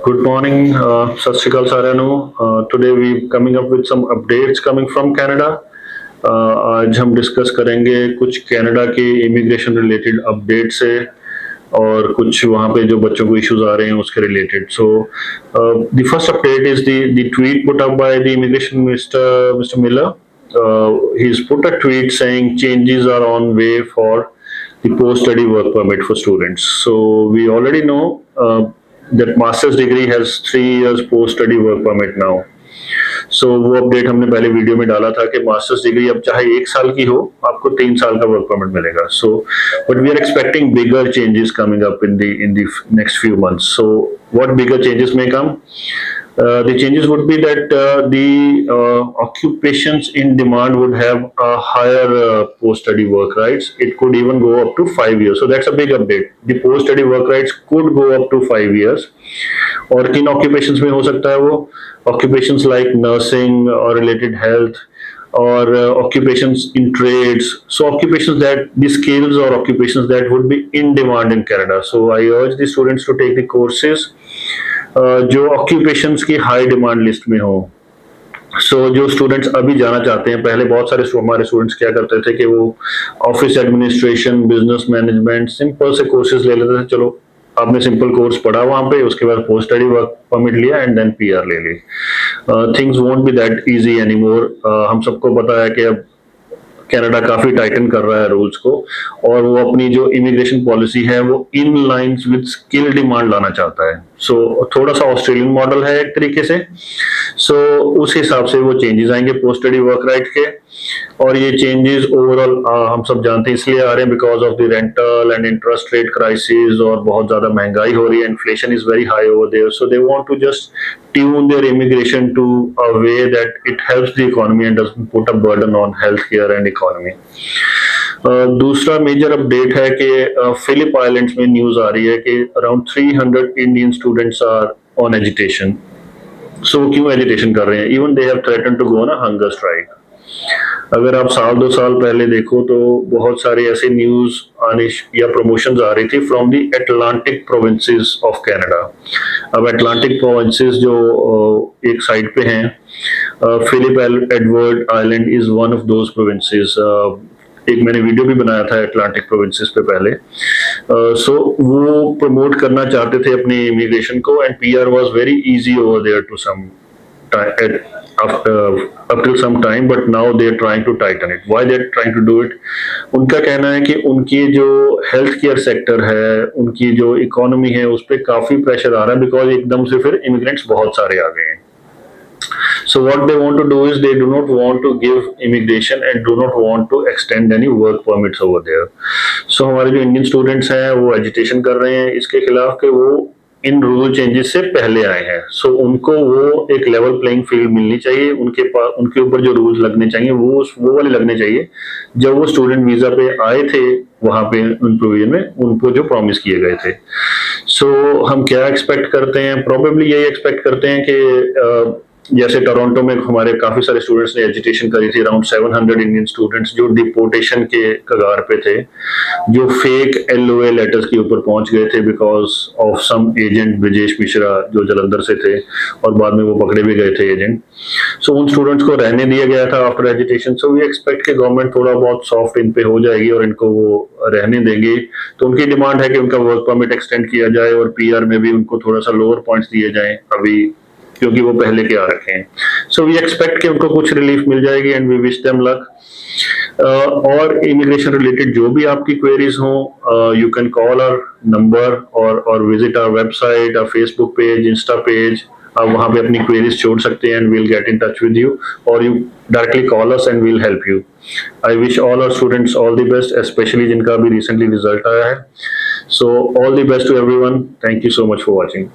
Good morning, Sat Shri Akal साਰਿਆਂ ਨੂੰ। Today we coming up with some updates coming from Canada. आज हम discuss करेंगे कुछ Canada के इमिग्रेशन रिलेटेड अपडेट से और कुछ वहाँ पे जो बच्चों को इश्यूज आ रहे हैं उसके related. So the first update is the tweet put up by the immigration mister Miller. He's put a tweet saying changes are on way for the post-study work permit for students. So we already know that master's degree has 3 years post-study work permit now. So वो update हमने पहले video में डाला था कि masters degree अब चाहे 1 साल की हो, आपको 3 साल का वर्क परमिट मिलेगा. So but we are expecting bigger changes coming up in the next few months. So what bigger changes may come? The changes would be that the occupations in demand would have a higher post-study work rights. It could even go up to 5 years. So that's a big update. The post-study work rights could go up to 5 years. और किन occupations में हो सकता है वो? Occupations like nursing or related health, or occupations in trades. So occupations that the skills or occupations that would be in demand in Canada. So I urge the students to take the courses जो occupations की high demand list में हो. सो जो students अभी जाना चाहते हैं, पहले बहुत सारे हमारे स्टूडेंट्स क्या करते थे कि वो office administration, business management, simple से कोर्सेज ले लेते थे. चलो आपने सिंपल कोर्स पढ़ा वहां पे, उसके बाद पोस्ट स्टडी वर्क परमिट लिया एंड देन पीआर ले ली. Things won't be that easy anymore. हम सबको पता है कि अब कनाडा काफी टाइटन कर रहा है रूल्स को, और वो अपनी जो इमिग्रेशन पॉलिसी है वो इन लाइंस विद स्किल डिमांड लाना चाहता है. सो थोड़ा सा ऑस्ट्रेलियन मॉडल है एक तरीके से. सो उस हिसाब से वो चेंजेस आएंगे पोस्ट स्टडी वर्क राइट के. और ये चेंजेस ओवरऑल हम सब जानते हैं इसलिए आ रहे हैं because of the rental and interest rate crisis, और बहुत ज्यादा महंगाई हो रही है, inflation is very high over there. So they want to just tune their immigration to a way that it helps the economy and doesn't put a burden on healthcare and economy. दूसरा major update है कि Phillip Islands में news आ रही है कि around 300 Indian students are on agitation. So क्यों agitation कर रहे हैं? Even they have threaten to go on a hunger strike. अगर आप साल 2 साल पहले देखो तो बहुत सारे ऐसे न्यूज आने या प्रमोशंस आ रही थी from the Atlantic provinces of Canada. अब अटलांटिक प्रोविंसेस जो एक साइड पे हैं, Philip Edward Island is one of those provinces. एक मैंने वीडियो भी बनाया था अटलांटिक प्रोविंसेस पे पहले. सो वो प्रमोट करना चाहते थे अपनी इमिग्रेशन को, and PR was very easy over there to some up till some time, but now they are trying to tighten it. Why they are trying to do it? उनका कहना है कि उनकी जो हेल्थ केयर सेक्टर है, उनकी जो economy है, उस पर काफी प्रेशर आ रहा है बिकॉज एकदम से फिर इमिग्रेंट्स बहुत सारे आ गए हैं. So what they want to do is they do not want to give immigration and do not want to extend any work permits over there. So हमारे जो इंडियन स्टूडेंट्स हैं वो एजिटेशन कर रहे हैं इसके खिलाफ कि वो इन रूल चेंजेस से पहले आए हैं. सो उनको वो एक लेवल प्लेइंग फील्ड मिलनी चाहिए. उनके ऊपर जो रूल्स लगने चाहिए वो वाले लगने चाहिए जब वो स्टूडेंट वीजा पे आए थे वहां पे उन प्रोविजन में उनको जो प्रॉमिस किए गए थे. सो हम क्या एक्सपेक्ट करते हैं? प्रोबेबली यही एक्सपेक्ट करते हैं कि जैसे टोरंटो में हमारे काफी सारे स्टूडेंट्स ने एजिटेशन करी थी, अराउंड 700 इंडियन स्टूडेंट्स जो डिपोर्टेशन के कगार पे थे, जो फेक एलओए लेटर्स के ऊपर पहुंच गए थे because of some agent Brijesh Mishra जो जलंधर से थे, और बाद में वो पकड़े भी गए थे एजेंट. सो उन स्टूडेंट्स को रहने दिया गया था after agitation. So we expect कि गवर्नमेंट थोड़ा बहुत सॉफ्ट इन पे हो जाएगी और इनको वो रहने देंगे. तो उनकी डिमांड है कि उनका वर्क परमिट एक्सटेंड किया जाए और पीआर में भी उनको थोड़ा सा लोअर पॉइंट्स दिए जाएं अभी, क्योंकि वो पहले के आ रखे हैं. सो वी एक्सपेक्ट कि उनको कुछ रिलीफ मिल जाएगी and we wish them luck. और इमिग्रेशन रिलेटेड जो भी आपकी क्वेरीज हो, you can call our number और visit our website, our Facebook page, Insta page. आप वहां पे अपनी क्वेरीज छोड़ सकते हैं and we'll get in touch with you, और you directly call us and we'll help you. I wish all our students all the best, specially जिनका अभी रिसेंटली रिजल्ट आया है. सो all the best to everyone. Thank you so much for watching.